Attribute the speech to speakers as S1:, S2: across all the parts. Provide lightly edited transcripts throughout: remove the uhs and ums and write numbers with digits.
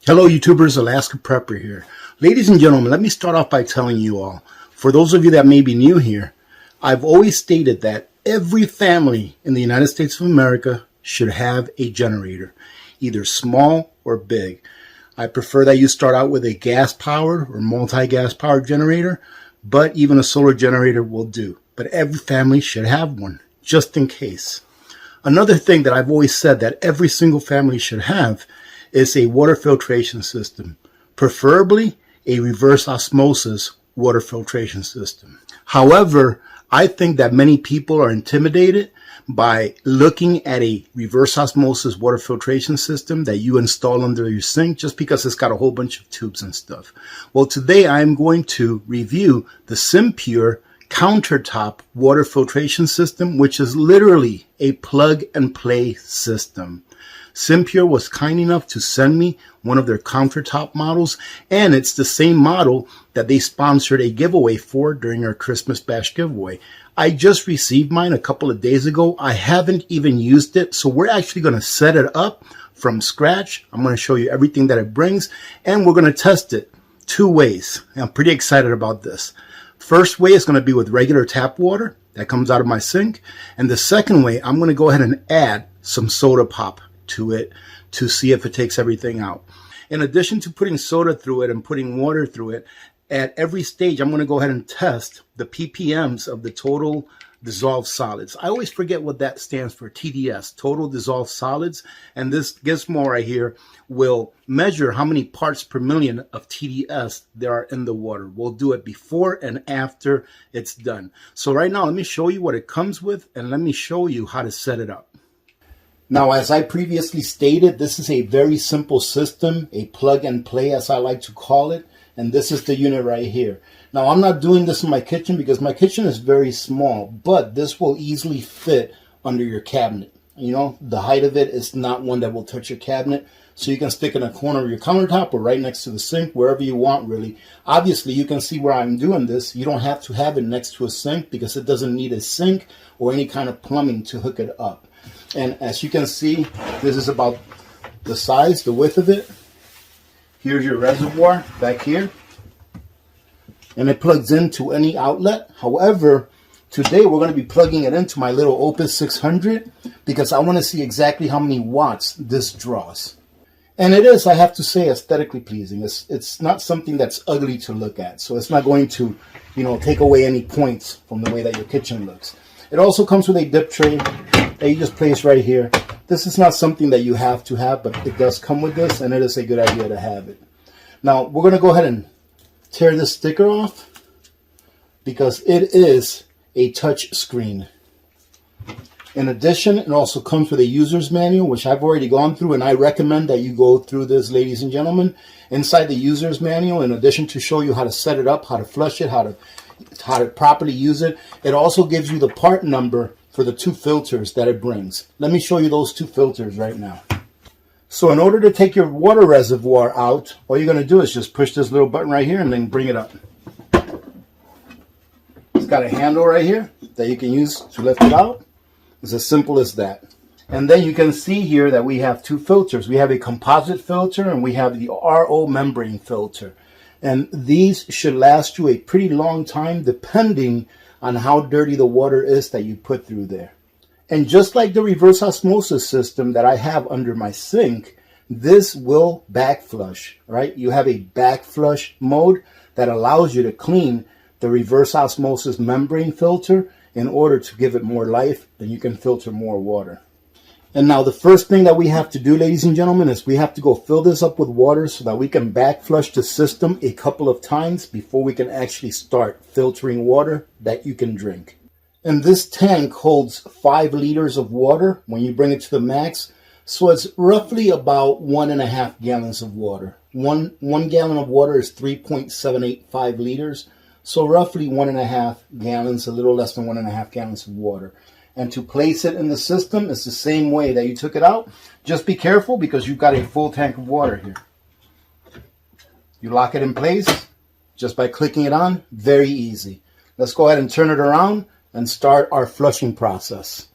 S1: Hello YouTubers, Alaska Prepper here. Ladies and gentlemen, let me start off by telling you all, for those of you that may be new here, I've always stated that every family in the United States of America should have a generator, either small or big. I prefer that you start out with a gas-powered or multi-gas powered generator, but even a solar generator will do. But every family should have one, just in case. Another thing that I've always said that every single family should have is a water filtration system, preferably a reverse osmosis water filtration system. However, I think that many people are intimidated by looking at a reverse osmosis water filtration system that you install under your sink just because it's got a whole bunch of tubes and stuff. Well, today I'm going to review the Simpure countertop water filtration system, which is literally a plug and play system. Simpure was kind enough to send me one of their countertop models, and it's the same model that they sponsored a giveaway for during our Christmas Bash giveaway. I just received mine a couple of days ago. I haven't even used it, so we're actually going to set it up from scratch. I'm going to show you everything that it brings, and we're going to test it two ways. I'm pretty excited about this. First way is going to be with regular tap water that comes out of my sink, and the second way, I'm going to go ahead and add some soda pop to it to see if it takes everything out. In addition to putting soda through it and putting water through it, at every stage I'm going to go ahead and test the ppms of the total dissolved solids. I always forget what that stands for, TDS, total dissolved solids, and this gizmo right here will measure how many parts per million of TDS there are in the water. We'll do it before and after it's done. So right now let me show you what it comes with, and let me show you how to set it up. Now, as I previously stated, this is a very simple system, a plug and play as I like to call it. And this is the unit right here. Now, I'm not doing this in my kitchen because my kitchen is very small, but this will easily fit under your cabinet. You know, the height of it is not one that will touch your cabinet. So you can stick it in a corner of your countertop or right next to the sink, wherever you want, really. Obviously, you can see where I'm doing this. You don't have to have it next to a sink because it doesn't need a sink or any kind of plumbing to hook it up. And as you can see, this is about the size, the width of it. Here's your reservoir back here. And it plugs into any outlet. However, today we're going to be plugging it into my little Opus 600 because I want to see exactly how many watts this draws. And it is, I have to say, aesthetically pleasing. It's not something that's ugly to look at. So it's not going to, take away any points from the way that your kitchen looks. It also comes with a dip tray that you just place right here. This is not something that you have to have, but it does come with this, and it is a good idea to have it. Now, we're going to go ahead and tear this sticker off because it is a touch screen. In addition, it also comes with a user's manual, which I've already gone through, and I recommend that you go through this, ladies and gentlemen. Inside the user's manual, in addition to show you how to set it up, how to flush it, how to properly use it, it also gives you the part number for the two filters that it brings. Let me show you those two filters right now. So in order to take your water reservoir out, all you're going to do is just push this little button right here and then bring it up. It's got a handle right here that you can use to lift it out. It's as simple as that. And then you can see here that we have two filters. We have a composite filter and we have the RO membrane filter. And these should last you a pretty long time depending on how dirty the water is that you put through there. And just like the reverse osmosis system that I have under my sink, this will back flush, right? You have a back flush mode that allows you to clean the reverse osmosis membrane filter in order to give it more life, and you can filter more water. And now the first thing that we have to do, ladies and gentlemen, is we have to go fill this up with water so that we can back flush the system a couple of times before we can actually start filtering water that you can drink. And this tank holds 5 liters of water when you bring it to the max. So it's roughly about 1.5 gallons of water. One gallon of water is 3.785 liters. So roughly 1.5 gallons, a little less than 1.5 gallons of water. And to place it in the system, it's the same way that you took it out. Just be careful because you've got a full tank of water here. You lock it in place just by clicking it on. Very easy. Let's go ahead and turn it around and start our flushing process.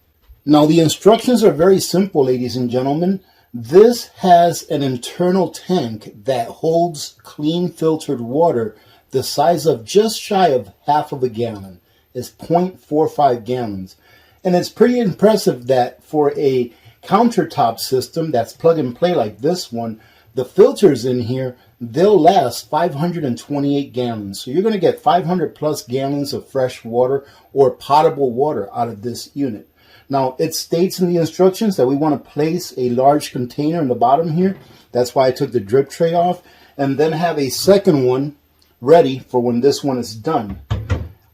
S1: Now the instructions are very simple, ladies and gentlemen. This has an internal tank that holds clean filtered water the size of just shy of half of a gallon. It's 0.45 gallons. And it's pretty impressive that for a countertop system that's plug and play like this one, the filters in here, they'll last 528 gallons. So you're going to get 500 plus gallons of fresh water or potable water out of this unit. Now, it states in the instructions that we want to place a large container in the bottom here. That's why I took the drip tray off. And then have a second one ready for when this one is done.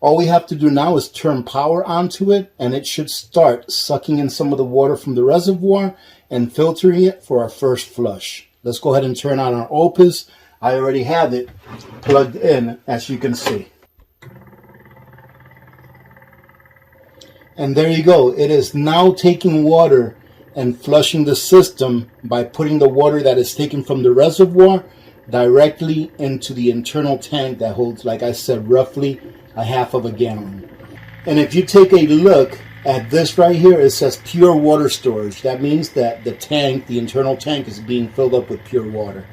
S1: All we have to do now is turn power onto it, and it should start sucking in some of the water from the reservoir and filtering it for our first flush. Let's go ahead and turn on our Opus. I already have it plugged in, as you can see. And there you go. It is now taking water and flushing the system by putting the water that is taken from the reservoir directly into the internal tank that holds, like I said, roughly a half of a gallon. And if you take a look at this right here, it says pure water storage. That means that the tank, the internal tank, is being filled up with pure water.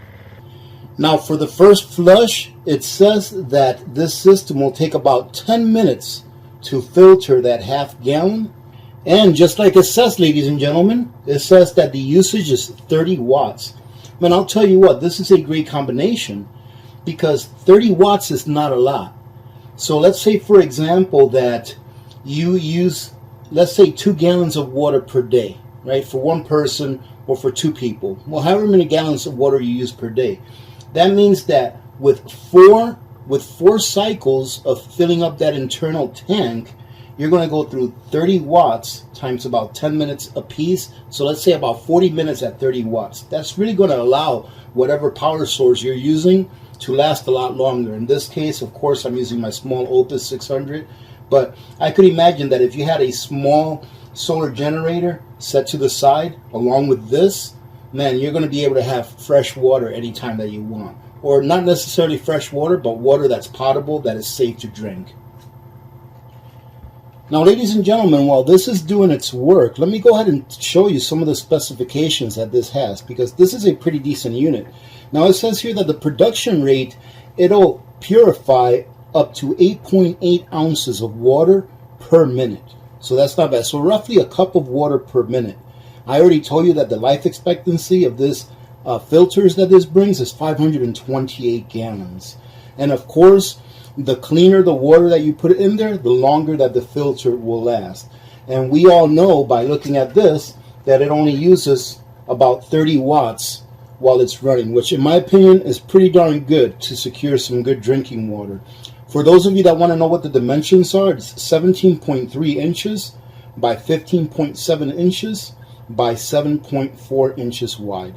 S1: Now for the first flush, it says that this system will take about 10 minutes to filter that half gallon. And just like it says, ladies and gentlemen, it says that the usage is 30 watts. Man, I'll tell you what, this is a great combination because 30 watts is not a lot. So let's say, for example, that you use, let's say, 2 gallons of water per day, right? For one person or for 2 people. Well, however many gallons of water you use per day. That means that with four cycles of filling up that internal tank, you're going to go through 30 watts times about 10 minutes a piece. So let's say about 40 minutes at 30 watts. That's really going to allow whatever power source you're using to last a lot longer. In this case, of course, I'm using my small Opus 600. But I could imagine that if you had a small solar generator set to the side along with this, man, you're going to be able to have fresh water anytime that you want. Or not necessarily fresh water, but water that's potable, that is safe to drink. Now, ladies and gentlemen, while this is doing its work, let me go ahead and show you some of the specifications that this has, because this is a pretty decent unit. Now, it says here that the production rate, it'll purify up to 8.8 ounces of water per minute. So that's not bad. So roughly a cup of water per minute. I already told you that the life expectancy of this filters that this brings is 528 gallons. And of course, the cleaner the water that you put in there, the longer that the filter will last. And we all know by looking at this that it only uses about 30 watts while it's running, which in my opinion is pretty darn good to secure some good drinking water. For those of you that want to know what the dimensions are, it's 17.3 inches by 15.7 inches by 7.4 inches wide.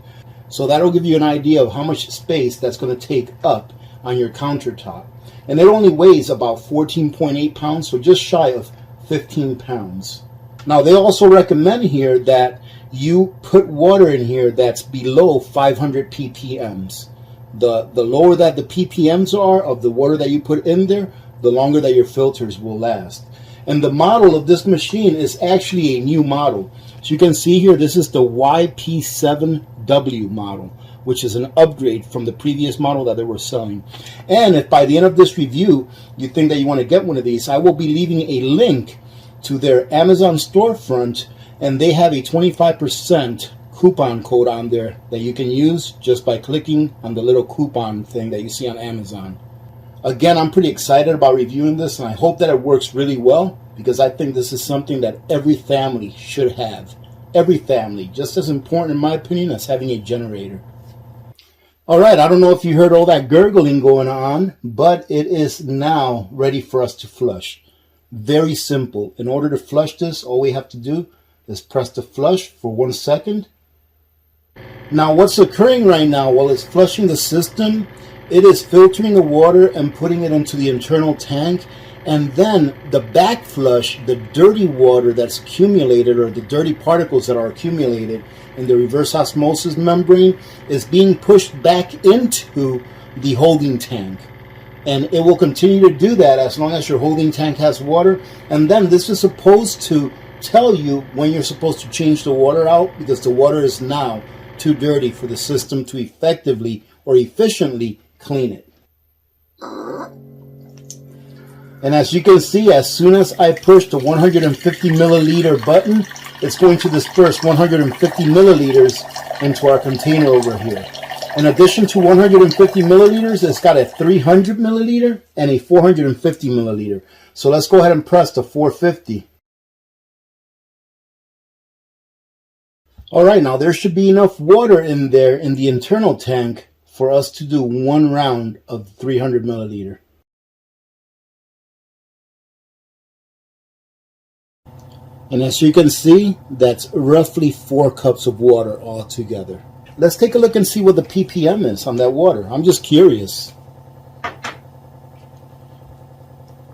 S1: So that'll give you an idea of how much space that's going to take up on your countertop. And it only weighs about 14.8 pounds, so just shy of 15 pounds. Now, they also recommend here that you put water in here that's below 500 ppms. The lower that the ppms are of the water that you put in there, the longer that your filters will last. And the model of this machine is actually a new model. So you can see here, this is the YP7W model, which is an upgrade from the previous model that they were selling. And if by the end of this review you think that you want to get one of these, I will be leaving a link to their Amazon storefront, and they have a 25% coupon code on there that you can use just by clicking on the little coupon thing that you see on Amazon. Again, I'm pretty excited about reviewing this, and I hope that it works really well, because I think this is something that every family should have. Every family, just as important in my opinion as having a generator. Alright, I don't know if you heard all that gurgling going on, but it is now ready for us to flush. Very simple. In order to flush this, all we have to do is press the flush for 1 second. Now what's occurring right now while it's flushing the system, it is filtering the water and putting it into the internal tank, and then the back flush, the dirty water that's accumulated, or the dirty particles that are accumulated in the reverse osmosis membrane, is being pushed back into the holding tank. And it will continue to do that as long as your holding tank has water. And then this is supposed to tell you when you're supposed to change the water out, because the water is now too dirty for the system to effectively or efficiently clean it. And as you can see, as soon as I push the 150 milliliter button, it's going to disperse 150 milliliters into our container over here. In addition to 150 milliliters, it's got a 300 milliliter and a 450 milliliter. So let's go ahead and press the 450. All right, now there should be enough water in there in the internal tank for us to do one round of 300 milliliter. And as you can see, that's roughly 4 cups of water all together. Let's take a look and see what the ppm is on that water. I'm just curious.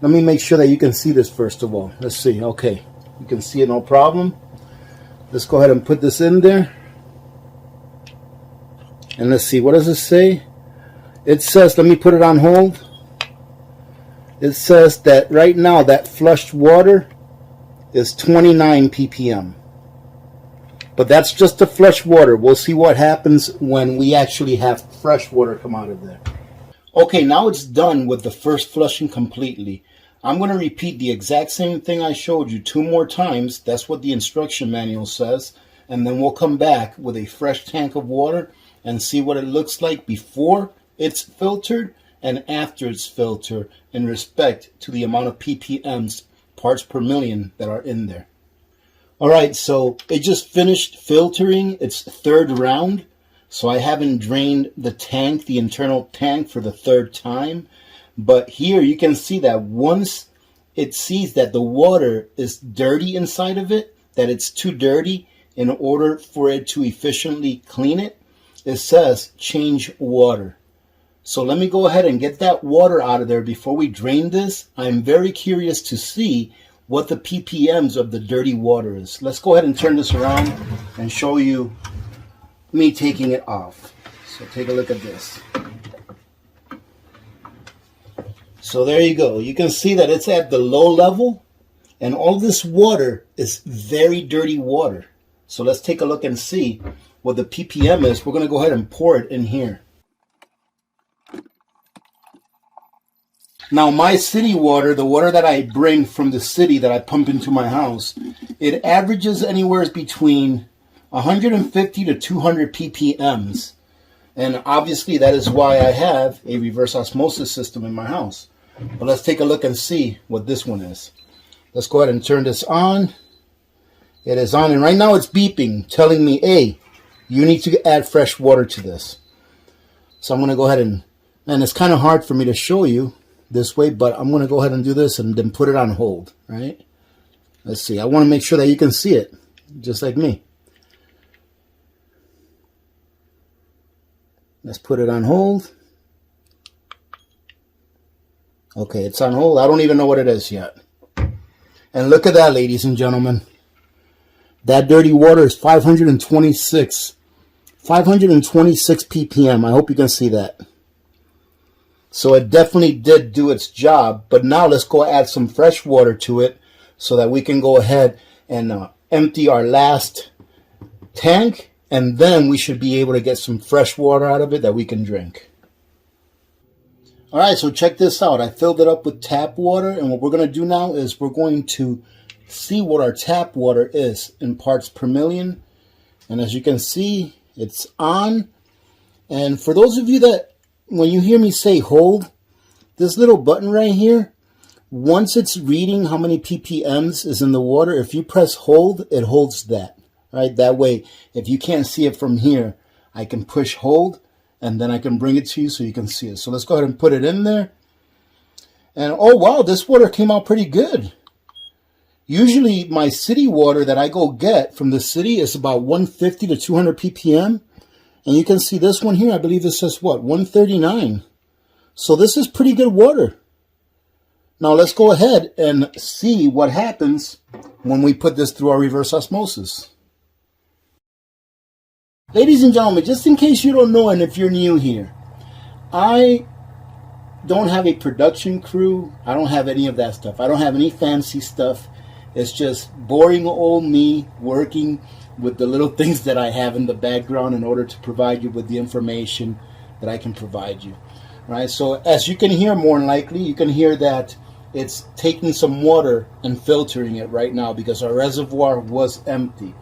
S1: Let me make sure that you can see this first of all. Let's see. Okay, you can see it, no problem. Let's go ahead and put this in there. And let's see, what does it say? It says, let me put it on hold. It says that right now that flushed water is 29 ppm. But that's just the flush water. We'll see what happens when we actually have fresh water come out of there. Okay, now it's done with the first flushing completely. I'm going to repeat the exact same thing I showed you 2 more times. That's what the instruction manual says. And then we'll come back with a fresh tank of water and see what it looks like before it's filtered and after it's filtered in respect to the amount of ppms, parts per million, that are in there. All right, so it just finished filtering its 3rd round. So I haven't drained the tank, the internal tank, for the 3rd time. But here you can see that once it sees that the water is dirty inside of it, that it's too dirty in order for it to efficiently clean it, it says change water. So let me go ahead and get that water out of there before we drain this. I'm very curious to see what the ppms of the dirty water is. Let's go ahead and turn this around and show you me taking it off. So take a look at this. So there you go. You can see that it's at the low level, and all this water is very dirty water. So let's take a look and see what the ppm is. We're going to go ahead and pour it in here. Now my city water, the water that I bring from the city that I pump into my house, it averages anywhere between 150 to 200 ppms. And obviously that is why I have a reverse osmosis system in my house. But let's take a look and see what this one is. Let's go ahead and turn this on. It is on, and right now it's beeping, telling me, hey, you need to add fresh water to this. So I'm going to go ahead and it's kind of hard for me to show you this way, but I'm going to go ahead and do this and then put it on hold, right? Let's see. I want to make sure that you can see it, just like me. Let's put it on hold. Okay, it's on hold. I don't even know what it is yet. And look at that, ladies and gentlemen. That dirty water is 526 ppm. I hope you can see that. So it definitely did do its job. But now let's go add some fresh water to it so that we can go ahead and empty our last tank. And then we should be able to get some fresh water out of it that we can drink. All right, so check this out. I filled it up with tap water. And what we're going to do now is we're going to see what our tap water is in parts per million. And as you can see, it's on. And for those of you that, when you hear me say hold, this little button right here, once it's reading how many ppms is in the water, if you press hold, it holds that. Right? That way, if you can't see it from here, I can push hold, and then I can bring it to you so you can see it. So let's go ahead and put it in there. And oh wow, this water came out pretty good. Usually my city water that I go get from the city is about 150 to 200 ppm. And you can see this one here, I believe this says what, 139. So this is pretty good water. Now let's go ahead and see what happens when we put this through our reverse osmosis. Ladies and gentlemen, just in case you don't know and if you're new here, I don't have a production crew. I don't have any of that stuff. I don't have any fancy stuff. It's just boring old me working with the little things that I have in the background in order to provide you with the information that I can provide you. Right, so as you can hear, more than likely, you can hear that it's taking some water and filtering it right now because our reservoir was empty.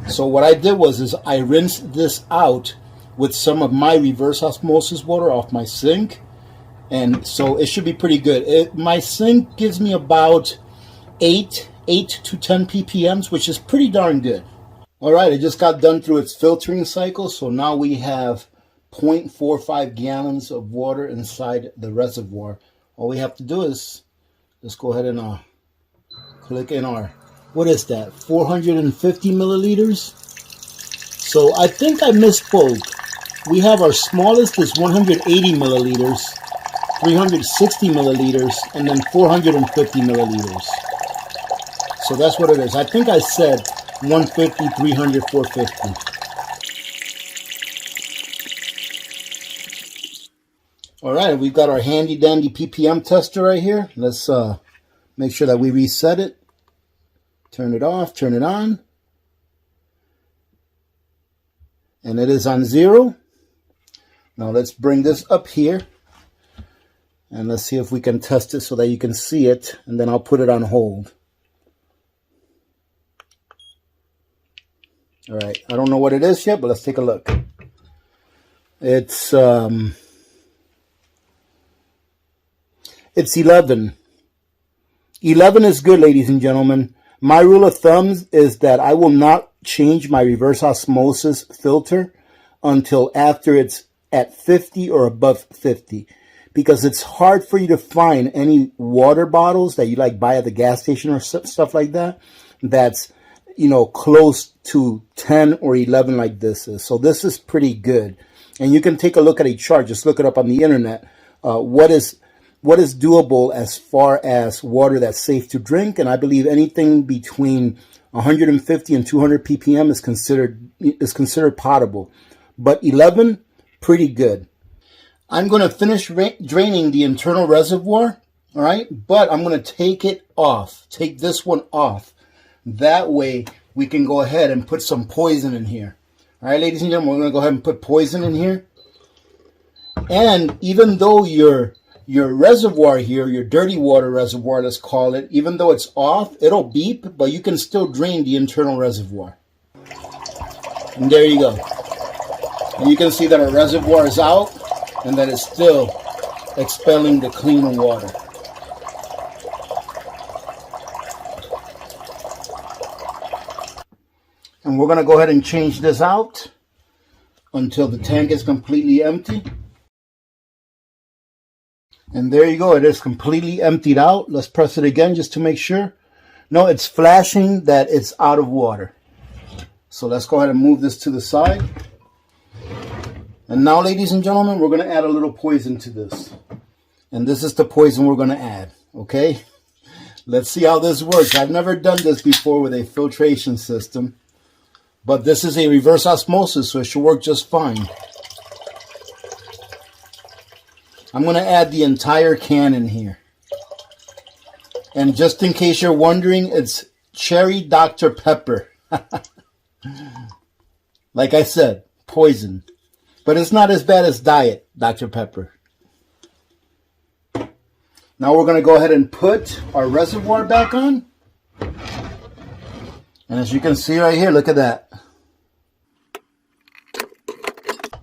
S1: So what I did was I rinsed this out with some of my reverse osmosis water off my sink, and so it should be pretty good. My sink gives me about 8 to 10 ppms, which is pretty darn good. All right, it just got done through its filtering cycle, so now we have 0.45 gallons of water inside the reservoir. All we have to do is just go ahead and click in our, what is that, 450 milliliters? So I think I misspoke. We have our smallest is 180 milliliters, 360 milliliters, and then 450 milliliters. So that's what it is. I think I said 150, 300, 450. All right, we've got our handy dandy ppm tester right here. Let's make sure that we reset it. Turn it off, turn it on. And it is on 0. Now let's bring this up here. And let's see if we can test it so that you can see it. And then I'll put it on hold. All right, I don't know what it is yet, but let's take a look. It's 11. 11 is good, ladies and gentlemen. My rule of thumb is that I will not change my reverse osmosis filter until after it's at 50 or above 50, because it's hard for you to find any water bottles that you like buy at the gas station or stuff like that that's, you know, close to 10 or 11 like this is. So this is pretty good. And you can take a look at a chart. Just look it up on the internet. What is doable as far as water that's safe to drink? And I believe anything between 150 and 200 ppm is considered potable. But 11, pretty good. I'm going to finish draining the internal reservoir, all right? But I'm going to take it off, take this one off. That way we can go ahead and put some poison in here. All right, ladies and gentlemen, we're going to go ahead and put poison in here. And even though your reservoir here, your dirty water reservoir, let's call it, even though it's off, it'll beep, but you can still drain the internal reservoir. And there you go. And you can see that our reservoir is out and that it's still expelling the clean water. And we're going to go ahead and change this out until the tank is completely empty. And there you go. It is completely emptied out. Let's press it again just to make sure. No, it's flashing that it's out of water. So let's go ahead and move this to the side. And now, ladies and gentlemen, we're going to add a little poison to this. And this is the poison we're going to add. Okay? Let's see how this works. I've never done this before with a filtration system. But this is a reverse osmosis, so it should work just fine. I'm going to add the entire can in here. And just in case you're wondering, it's cherry Dr. Pepper. Like I said, poison. But it's not as bad as diet Dr. Pepper. Now we're going to go ahead and put our reservoir back on. And as you can see right here, look at that.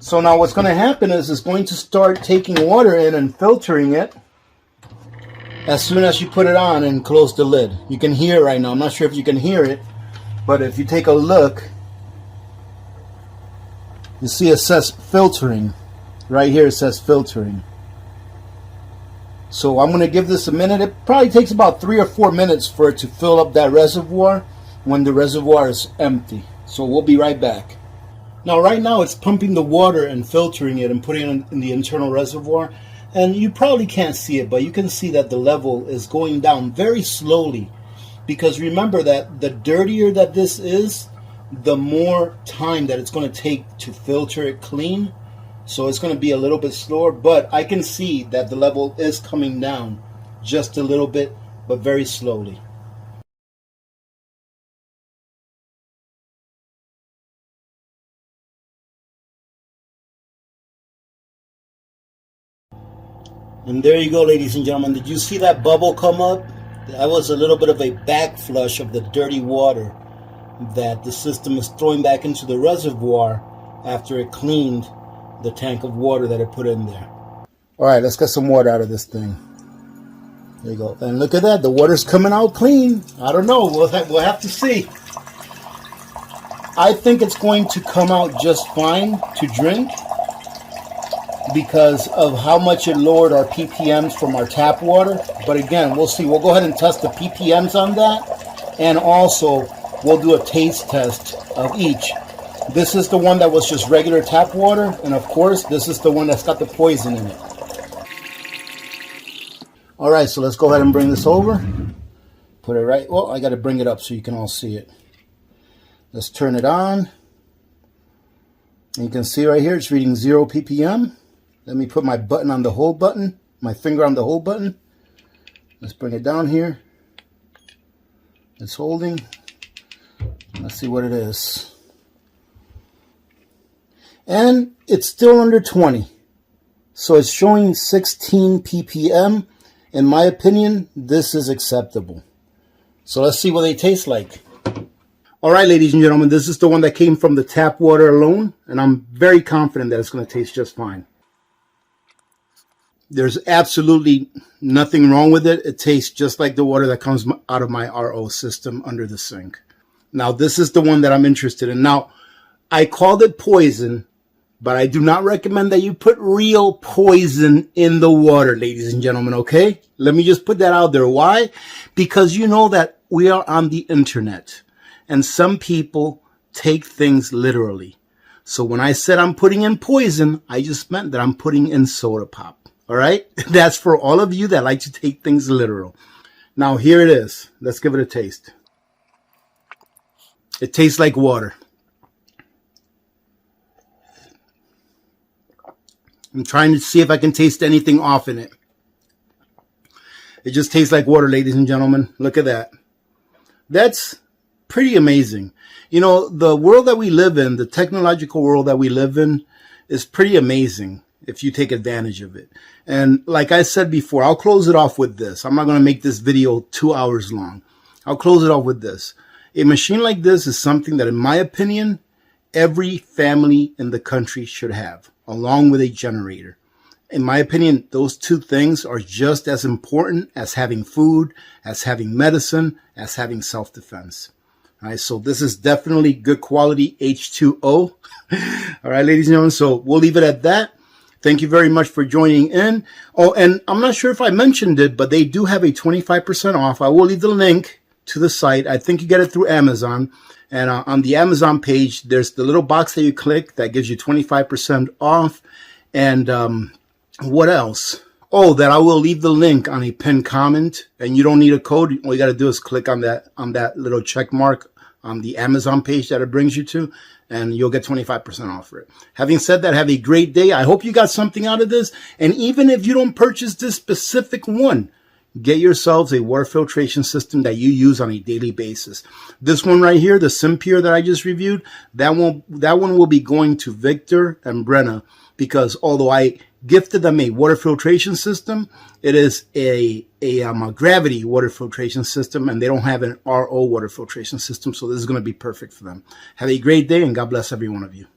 S1: So now what's going to happen is it's going to start taking water in and filtering it as soon as you put it on and close the lid. You can hear it right now. I'm not sure if you can hear it, but if you take a look, you see it says filtering. Right here it says filtering. So I'm going to give this a minute. It probably takes about 3 or 4 minutes for it to fill up that reservoir when the reservoir is empty. So we'll be right back. Now right now it's pumping the water and filtering it and putting it in the internal reservoir. And you probably can't see it, but you can see that the level is going down very slowly. Because remember that the dirtier that this is, the more time that it's going to take to filter it clean. So it's going to be a little bit slower, but I can see that the level is coming down just a little bit, but very slowly. And there you go, ladies and gentlemen. Did you see that bubble come up? That was a little bit of a backflush of the dirty water that the system is throwing back into the reservoir after it cleaned the tank of water that it put in there. All right, let's get some water out of this thing. There you go. And look at that. The water's coming out clean. I don't know. We'll have to see. I think it's going to come out just fine to drink because of how much it lowered our ppms from our tap water. But again, we'll see. We'll go ahead and test the ppms on that, and also we'll do a taste test of each. This is the one that was just regular tap water, and of course this is the one that's got the poison in it. All right, so let's go ahead and bring this over. Put it right, well, I got to bring it up so you can all see it. Let's turn it on. And you can see right here it's reading 0 ppm. Let me put my button on the hold button, my finger on the hold button. Let's bring it down here. It's holding. Let's see what it is. And it's still under 20. So it's showing 16 ppm. In my opinion, this is acceptable. So let's see what they taste like. All right, ladies and gentlemen, this is the one that came from the tap water alone, and I'm very confident that it's going to taste just fine. There's absolutely nothing wrong with it. It tastes just like the water that comes out of my RO system under the sink. Now, this is the one that I'm interested in. Now, I called it poison, but I do not recommend that you put real poison in the water, ladies and gentlemen, okay? Let me just put that out there. Why? Because you know that we are on the internet, and some people take things literally. So when I said I'm putting in poison, I just meant that I'm putting in soda pop. All right? That's for all of you that like to take things literal. Now, here it is. Let's give it a taste. It tastes like water. I'm trying to see if I can taste anything off in it. It just tastes like water, ladies and gentlemen. Look at that. That's pretty amazing. You know, the world that we live in, the technological world that we live in, is pretty amazing if you take advantage of it. And like I said before, I'll close it off with this. I'm not going to make this video 2 hours long. I'll close it off with this. A machine like this is something that, in my opinion, every family in the country should have, along with a generator. In my opinion, those two things are just as important as having food, as having medicine, as having self-defense. All right, so this is definitely good quality H2O. All right, ladies and gentlemen, so we'll leave it at that. Thank you very much for joining in. Oh, and I'm not sure if I mentioned it, but they do have a 25% off. I will leave the link to the site. I think you get it through Amazon. And on the Amazon page, there's the little box that you click that gives you 25% off. And what else? Oh, that I will leave the link on a pinned comment, and you don't need a code. All you got to do is click on that little check mark on the Amazon page that it brings you to, and you'll get 25% off for it. Having said that, have a great day. I hope you got something out of this. And even if you don't purchase this specific one, get yourselves a water filtration system that you use on a daily basis. This one right here, the Simpure that I just reviewed, that one will be going to Victor and Brenna, because although I gifted them a water filtration system, it is a gravity water filtration system, and they don't have an RO water filtration system, so this is going to be perfect for them. Have a great day, and God bless every one of you.